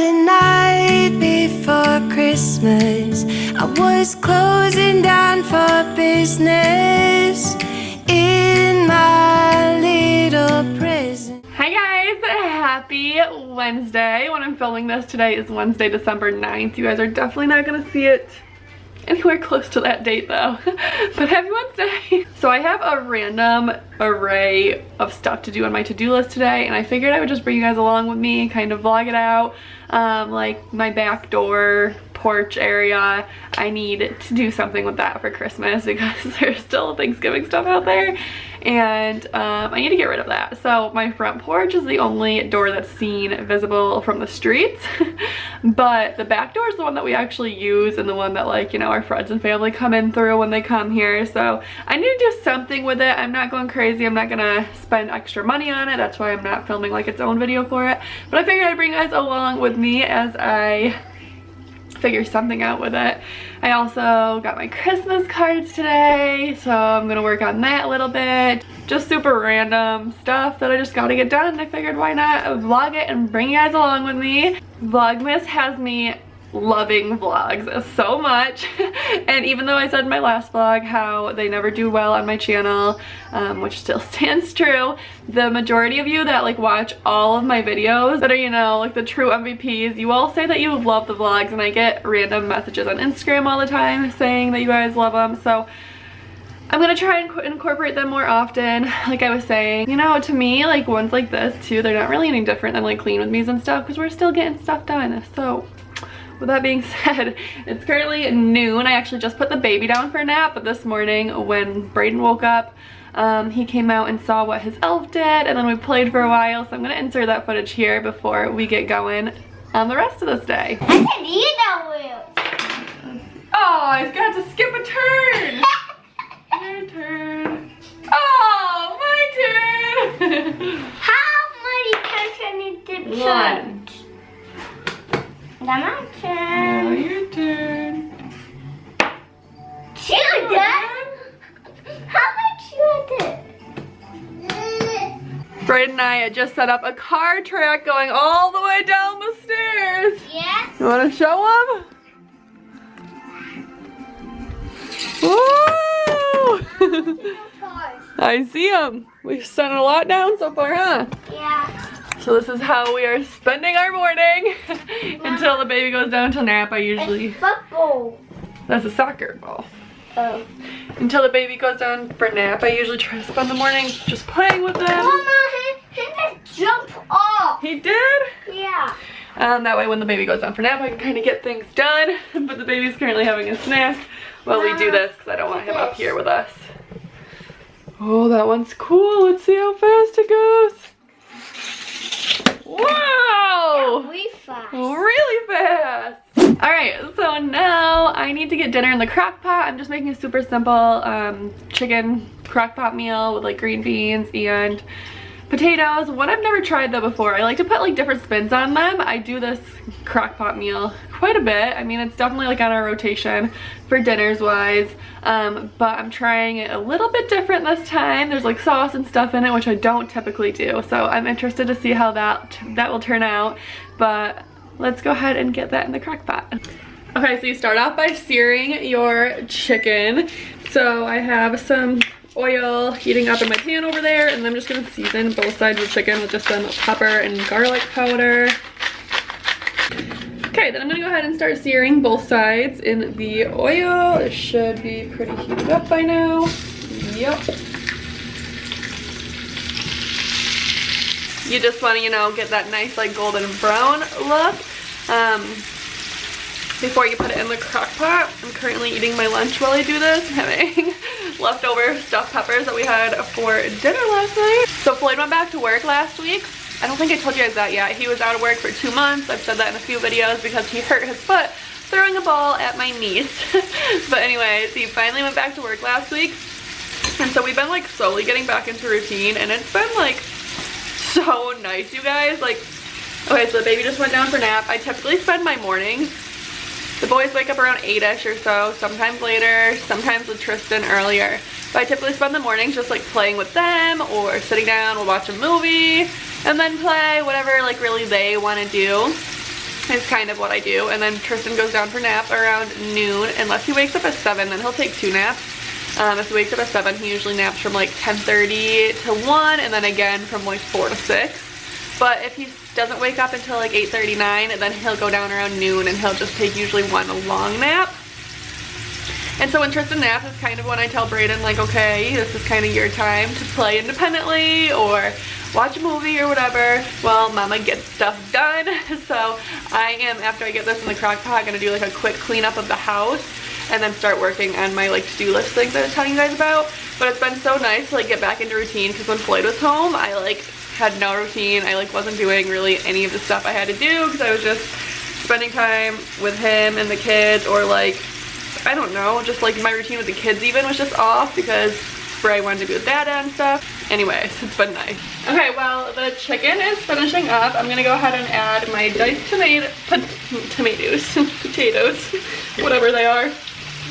the night before Christmas, I was closing down for business in my little prison. Hi guys, happy Wednesday. When I'm filming this, today is Wednesday, December 9th. You guys are definitely not gonna see it anywhere close to that date though. But happy Wednesday. So I have a random array of stuff to do on my to-do list today, and I figured I would just bring you guys along with me and kind of vlog it out. Like my back door porch area, I need to do something with that for Christmas because there's still Thanksgiving stuff out there, and I need to get rid of that. So my front porch is the only door that's seen visible from the streets, but the back door is the one that we actually use and the one that, like, you know, our friends and family come in through when they come here. So I need to do something with it. I'm not going crazy. I'm not gonna spend extra money on it. That's why I'm not filming like its own video for it, but I figured I'd bring you guys along with me as I figure something out with it. I also got my Christmas cards today, so I'm gonna work on that a little bit. Just super random stuff that I just gotta get done. I figured why not vlog it and bring you guys along with me. Vlogmas has me loving vlogs so much, and even though I said in my last vlog how they never do well on my channel, which still stands true, the majority of you that like watch all of my videos that are, you know, like the true MVPs, you all say that you love the vlogs, and I get random messages on Instagram all the time saying that you guys love them. So I'm gonna try and incorporate them more often. Like I was saying, you know, to me, like ones like this too, they're not really any different than like Clean With Me's and stuff, because we're still getting stuff done. So with that being said, it's currently noon. I actually just put the baby down for a nap, but this morning when Brayden woke up, he came out and saw what his elf did, and then we played for a while, so I'm gonna insert that footage here before we get going on the rest of this day. I can eat that wheel. Oh, he's got to skip a turn. Your turn. Oh, my turn. How many times I need to turn? Now my turn. Now your turn. You done? How much you did? Brayden and I had just set up a car track going all the way down the stairs. Yeah. You want to show them? Woo! I see them. We've sent a lot down so far, huh? Yeah. So this is how we are spending our morning until the baby goes down to nap. I usually... It's football. That's a soccer ball. Oh. Until the baby goes down for nap, I usually try to spend the morning just playing with them. Mama, he just jumped off. He did? Yeah. That way when the baby goes down for nap, I can kind of get things done. But the baby's currently having a snack while we do this, because I don't want him up here with us. Oh, that one's cool. Let's see how fast it goes. Wow! Really fast. Really fast. Alright, so now I need to get dinner in the crock pot. I'm just making a super simple chicken crock pot meal with like green beans and potatoes. One I've never tried though before. I like to put like different spins on them. I do this crock pot meal quite a bit. I mean, it's definitely like on our rotation for dinners wise, but I'm trying it a little bit different this time. There's like sauce and stuff in it, which I don't typically do, so I'm interested to see how that will turn out. But let's go ahead and get that in the crock pot. Okay, so you start off by searing your chicken. So I have some oil heating up in my pan over there, and I'm just gonna season both sides of the chicken with just some pepper and garlic powder. Okay, then I'm gonna go ahead and start searing both sides in the oil. It should be pretty heated up by now. Yep. You just wanna, you know, get that nice like golden brown look before you put it in the crock pot. I'm currently eating my lunch while I do this. I'm having leftover stuffed peppers that we had for dinner last night. So Floyd went back to work last week. I don't think I told you guys that yet. He was out of work for 2 months. I've said that in a few videos because he hurt his foot throwing a ball at my niece. But anyways, he finally went back to work last week. And so we've been like slowly getting back into routine, and it's been like so nice, you guys. Like, okay, so the baby just went down for nap. I typically spend my mornings, the boys wake up around 8ish or so, sometimes later, sometimes with Tristan earlier. But I typically spend the mornings just like playing with them or sitting down, we'll watch a movie and then play whatever like really they want to do. is kind of what I do. And then Tristan goes down for nap around noon. Unless he wakes up at 7, then he'll take 2 naps. If he wakes up at 7, he usually naps from like 10:30 to 1, and then again from like 4 to 6. But if he doesn't wake up until like 8:39, then he'll go down around noon and he'll just take usually 1 long nap. And so when Tristan naps is kind of when I tell Brayden, like, okay, this is kind of your time to play independently or watch a movie or whatever. Well, Mama gets stuff done. So I am, after I get this in the crock pot, gonna do like a quick cleanup of the house and then start working on my like to-do list things I was telling you guys about. But it's been so nice to like get back into routine, because when Floyd was home, I like had no routine. I like wasn't doing really any of the stuff I had to do because I was just spending time with him and the kids, or like, I don't know, just like my routine with the kids even was just off because Bray wanted to be with Dada and stuff. Anyways, it's been nice. Okay, well, the chicken is finishing up. I'm gonna go ahead and add my diced potatoes, whatever they are,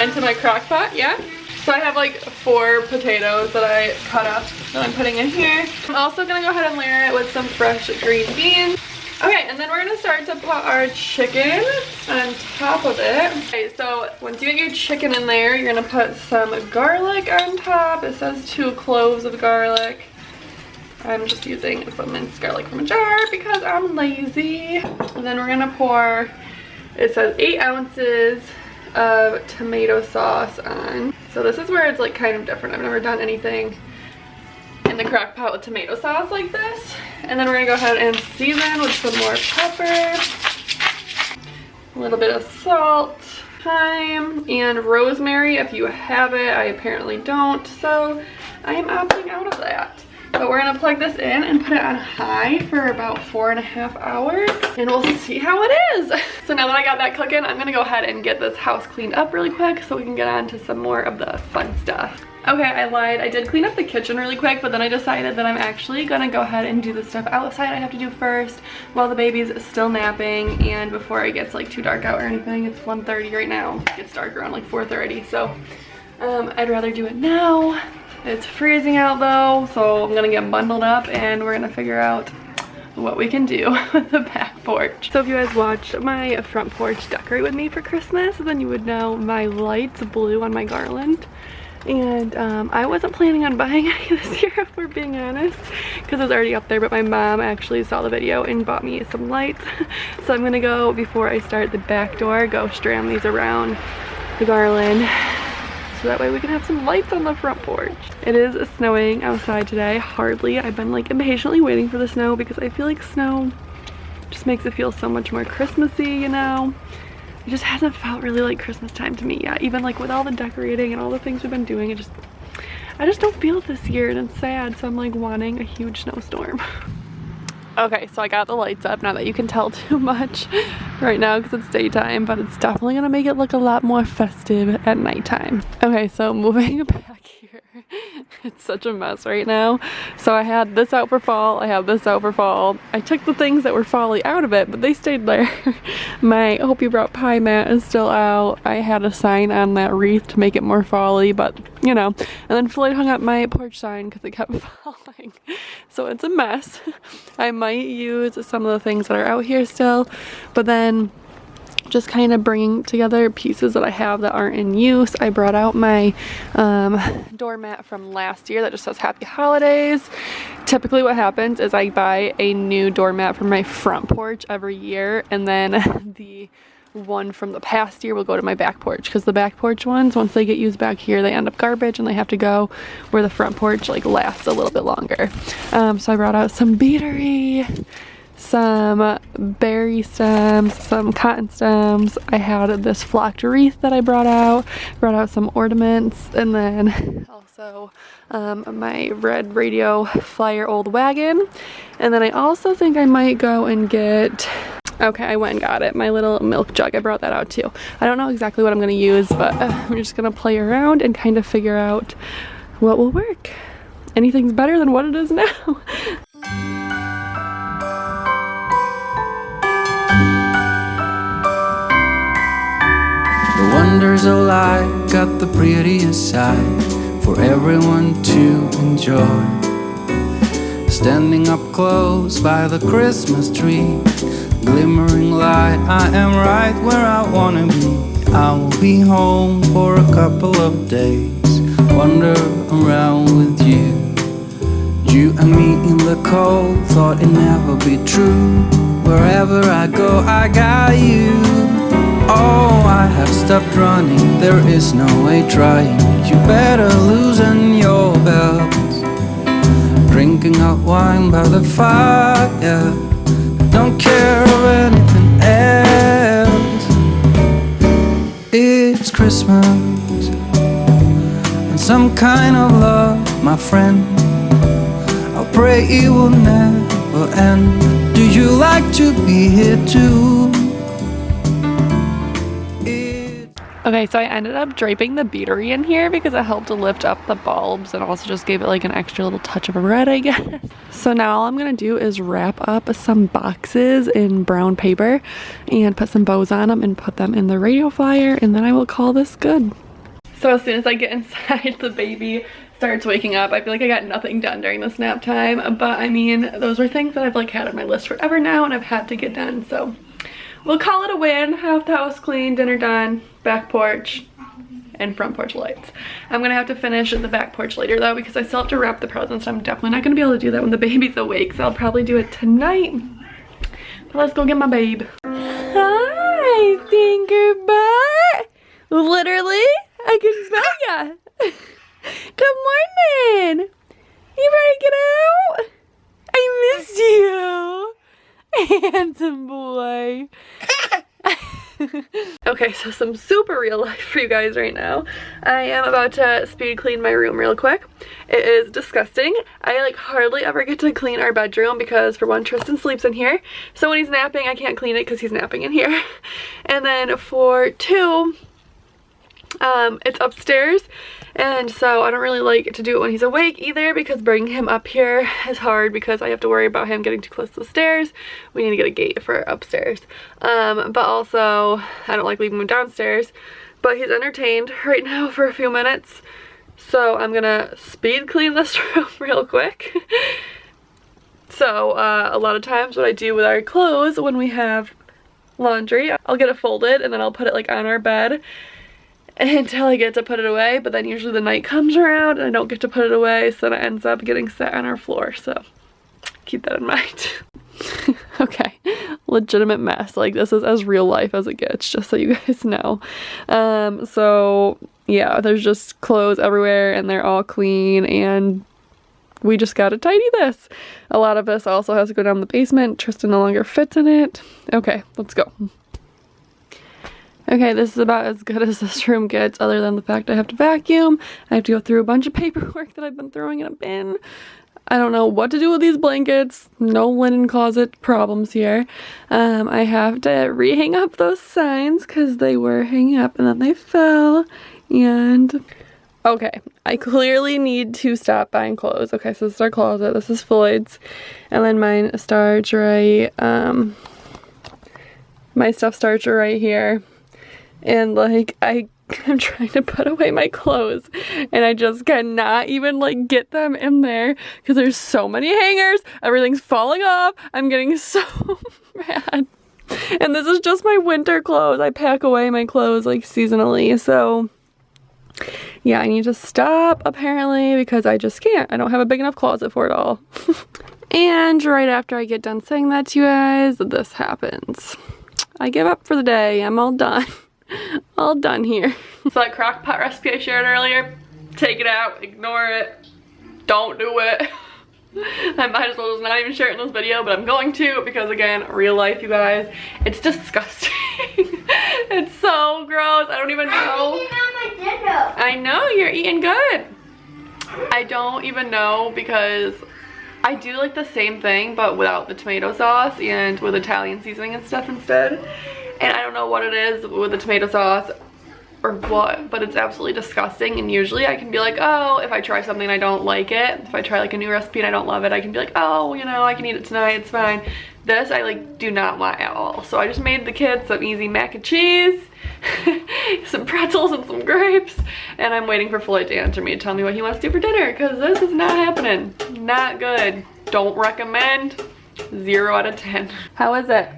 into my crock pot, yeah? So I have like 4 potatoes that I cut up that I'm putting in here. I'm also gonna go ahead and layer it with some fresh green beans. Okay, and then we're gonna start to put our chicken on top of it. Okay, so once you get your chicken in there, you're gonna put some garlic on top. It says 2 cloves of garlic. I'm just using some minced garlic from a jar because I'm lazy. And then we're gonna pour, it says 8 ounces of tomato sauce on. So this is where it's like kind of different. I've never done anything in the crock pot with tomato sauce like this. And then we're gonna go ahead and season with some more pepper, a little bit of salt, thyme, and rosemary if you have it. I apparently don't, so I am opting out of that. But we're gonna plug this in and put it on high for about 4.5 hours, and we'll see how it is. So now that I got that cooking, I'm gonna go ahead and get this house cleaned up really quick so we can get on to some more of the fun stuff. Okay, I lied. I did clean up the kitchen really quick, but then I decided that I'm actually gonna go ahead and do the stuff outside I have to do first while the baby's still napping and before it gets like too dark out or anything. It's 1:30 right now. It gets dark around like 4:30, so I'd rather do it now. It's freezing out though, so I'm gonna get bundled up and we're gonna figure out what we can do with the back porch. So if you guys watched my front porch decorate with me for Christmas, then you would know my lights blew on my garland. And I wasn't planning on buying any this year, if we're being honest, because it was already up there, but my mom actually saw the video and bought me some lights. So I'm gonna go, before I start the back door, go strand these around the garland so that way we can have some lights on the front porch. It is snowing outside today, hardly. I've been like impatiently waiting for the snow because I feel like snow just makes it feel so much more Christmassy, you know? It just hasn't felt really like Christmas time to me yet. Even like with all the decorating and all the things we've been doing, I just don't feel it this year, and it's sad. So I'm like wanting a huge snowstorm. Okay, so I got the lights up. Not that you can tell too much right now because it's daytime, but it's definitely gonna make it look a lot more festive at nighttime. Okay, so moving back here. It's such a mess right now. So I had this out for fall, I have this out for fall. I took the things that were fall-y out of it, but they stayed there. My Hope You Brought Pie mat is still out. I had a sign on that wreath to make it more fall-y, but you know. And then Floyd hung up my porch sign because it kept falling. So it's a mess. I might use some of the things that are out here still, but then just kind of bringing together pieces that I have that aren't in use. I brought out my doormat from last year that just says Happy Holidays. Typically what happens is I buy a new doormat for my front porch every year, and then the one from the past year will go to my back porch, because the back porch ones, once they get used back here, they end up garbage and they have to go where the front porch like lasts a little bit longer. So I brought out some beatery, some berry stems, some cotton stems. I had this flocked wreath that I brought out some ornaments, and then also my red radio flyer old wagon. And then I also think I might go and get, okay, I went and got it, my little milk jug. I brought that out too. I don't know exactly what I'm gonna use, but I'm just gonna play around and kind of figure out what will work. Anything's better than what it is now. The wonders of life got the prettiest side for everyone to enjoy. Standing up close by the Christmas tree, glimmering light. I am right where I wanna be. I will be home for a couple of days, wander around with you. You and me in the cold, thought it'd never be true. Wherever I go, I got you. Oh, I have stopped running, there is no way trying. You better loosen your belt. Drinking hot wine by the fire, don't care of anything else. It's Christmas and some kind of love, my friend. I pray it will never end. Do you like to be here too? Okay, so I ended up draping the beatery in here because it helped to lift up the bulbs and also just gave it like an extra little touch of red, I guess. So now all I'm gonna do is wrap up some boxes in brown paper and put some bows on them and put them in the radio flyer, and then I will call this good. So as soon as I get inside, the baby starts waking up. I feel like I got nothing done during this nap time, but I mean, those are things that I've like had on my list forever now and I've had to get done, so we'll call it a win. Have the house clean, dinner done, back porch, and front porch lights. I'm gonna have to finish the back porch later though because I still have to wrap the presents. I'm definitely not gonna be able to do that when the baby's awake, so I'll probably do it tonight. But let's go get my babe. Hi, stinker butt. Literally, I can smell ya. Good morning. You ready to get out? I missed you. Handsome boy. Okay, so some super real life for you guys right now. I am about to speed clean my room real quick. It is disgusting. I like hardly ever get to clean our bedroom because for one, Tristan sleeps in here. So when he's napping, I can't clean it because he's napping in here. And then for two, it's upstairs, and so I don't really like to do it when he's awake either because bringing him up here is hard because I have to worry about him getting too close to the stairs. We need to get a gate for upstairs, but also I don't like leaving him downstairs, but he's entertained right now for a few minutes, so I'm gonna speed clean this room real quick. So a lot of times what I do with our clothes when we have laundry, I'll get it folded and then I'll put it like on our bed until I get to put it away, but then usually the night comes around and I don't get to put it away, so then it ends up getting set on our floor, so keep that in mind. Okay, legitimate mess. Like, this is as real life as it gets, just so you guys know. So yeah, there's just clothes everywhere and they're all clean and we just gotta tidy this. A lot of this also has to go down the basement. Tristan no longer fits in it. Okay, let's go. Okay, this is about as good as this room gets, other than the fact I have to vacuum. I have to go through a bunch of paperwork that I've been throwing in a bin. I don't know what to do with these blankets. No linen closet problems here. I have to rehang up those signs because they were hanging up and then they fell. And okay, I clearly need to stop buying clothes. Okay, so this is our closet. This is Floyd's. And then mine starts right, my stuff starts right here. And like I'm trying to put away my clothes and I just cannot even like get them in there because there's so many hangers. Everything's falling off. I'm getting so mad. And this is just my winter clothes. I pack away my clothes like seasonally. So yeah, I need to stop apparently because I just can't. I don't have a big enough closet for it all. And right after I get done saying that to you guys, this happens. I give up for the day. I'm all done. All done here. So that crock pot recipe I shared earlier, take it out, ignore it, don't do it. I might as well just not even share it in this video, but I'm going to because again, real life, you guys, it's disgusting. It's so gross. I don't even know. I know, you're eating good. I don't even know because I do like the same thing but without the tomato sauce and with Italian seasoning and stuff instead. And I don't know what it is with the tomato sauce or what, but it's absolutely disgusting. And usually I can be like, oh, if I try something and I don't like it, if I try like a new recipe and I don't love it, I can be like, oh, you know, I can eat it tonight, it's fine. This I like do not want at all. So I just made the kids some easy mac and cheese, some pretzels and some grapes, and I'm waiting for Floyd to answer me to tell me what he wants to do for dinner because this is not happening. Not good. Don't recommend. 0 out of 10. How is it?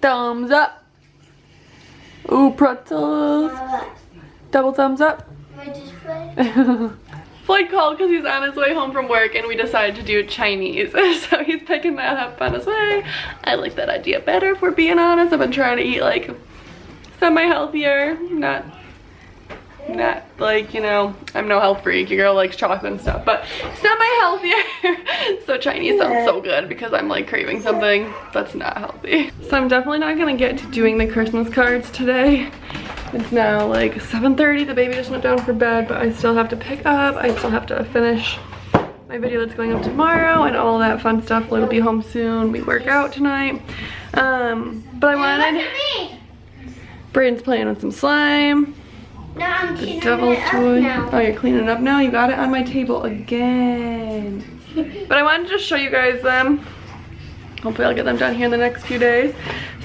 Thumbs up. Ooh, pretzels. Double thumbs up. Floyd called because he's on his way home from work and we decided to do Chinese. So he's picking that up on his way. I like that idea better if we're being honest. I've been trying to eat like semi-healthier, not like, you know, I'm no health freak. Your girl likes chocolate and stuff, but semi-healthier. So Chinese sounds so good because I'm like craving something that's not healthy. So I'm definitely not gonna get to doing the Christmas cards today. It's now like 7:30. The baby just went down for bed, but I still have to pick up. I still have to finish my video that's going up tomorrow and all that fun stuff. Lloyd will be home soon. We work out tonight. But I wanted... Brayden's playing with some slime. No, I'm The cleaning devil's it up toy. now. Oh, you're cleaning it up now? You got it on my table again. But I wanted to just show you guys them. Hopefully I'll get them done here in the next few days.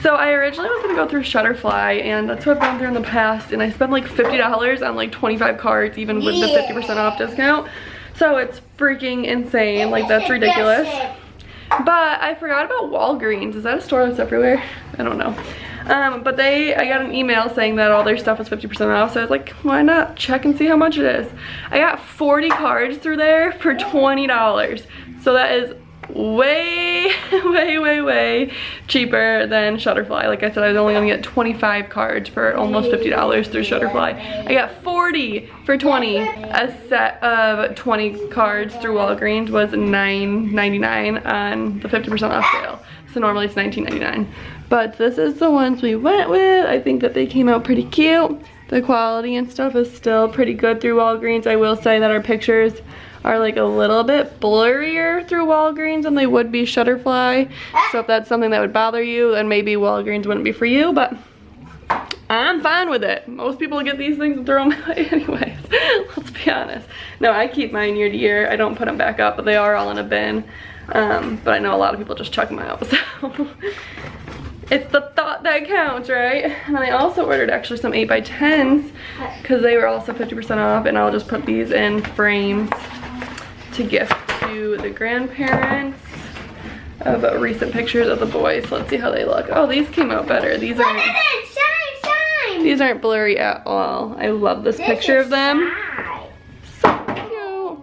So I originally was gonna go through Shutterfly, and that's what I've gone through in the past, and I spent like $50 on like 25 cards, even with the 50% off discount. So it's freaking insane. Like, that's ridiculous. But I forgot about Walgreens. Is that a store that's everywhere? I don't know. But I got an email saying that all their stuff was 50% off, so I was like, why not check and see how much it is. I got 40 cards through there for $20. So that is way cheaper than Shutterfly. Like I said, I was only gonna get 25 cards for almost $50 through Shutterfly. I got 40 for 20. A set of 20 cards through Walgreens was $9.99 on the 50% off sale. So normally it's $19.99. But this is the ones we went with. I think that they came out pretty cute. The quality and stuff is still pretty good through Walgreens. I will say that our pictures are like a little bit blurrier through Walgreens than they would be Shutterfly. So if that's something that would bother you, then maybe Walgreens wouldn't be for you, but I'm fine with it. Most people get these things and throw them away anyways. Let's be honest. No, I keep mine year to year. I don't put them back up, but they are all in a bin. But I know a lot of people just chuck them out, so it's the thought that counts, right? And then I also ordered actually some 8x10s because they were also 50% off, and I'll just put these in frames to gift to the grandparents of recent pictures of the boys. So let's see how they look. Oh, these came out better. These aren't These aren't blurry at all. I love this picture of them. So cute.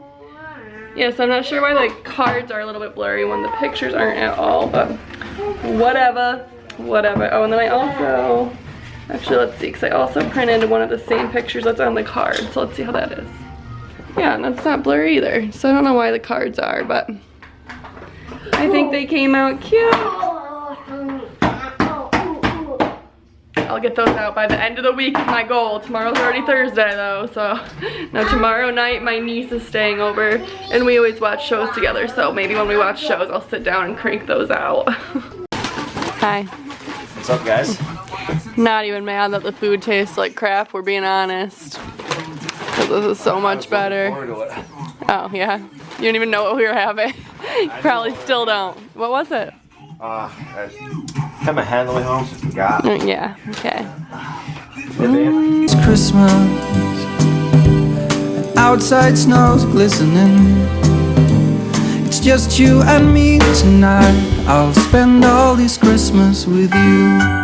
Yes, I'm not sure why the cards are a little bit blurry when the pictures aren't at all, but whatever. Oh, and then I also, actually let's see, because I also printed one of the same pictures that's on the card. So let's see how that is. Yeah, and that's not blurry either. So I don't know why the cards are, but I think they came out cute. I'll get those out by the end of the week is my goal. Tomorrow's already Thursday though, so now tomorrow night my niece is staying over and we always watch shows together, so maybe when we watch shows I'll sit down and crank those out. Hi. What's up, guys? Not even mad that the food tastes like crap, we're being honest. Because this is so much better. Oh yeah, you don't even know what we were having. You probably still don't. What was it? I had my hand on the way home, so I forgot. Yeah, okay. It's Christmas and outside snow's glistening. It's just you and me tonight. I'll spend all this Christmas with you.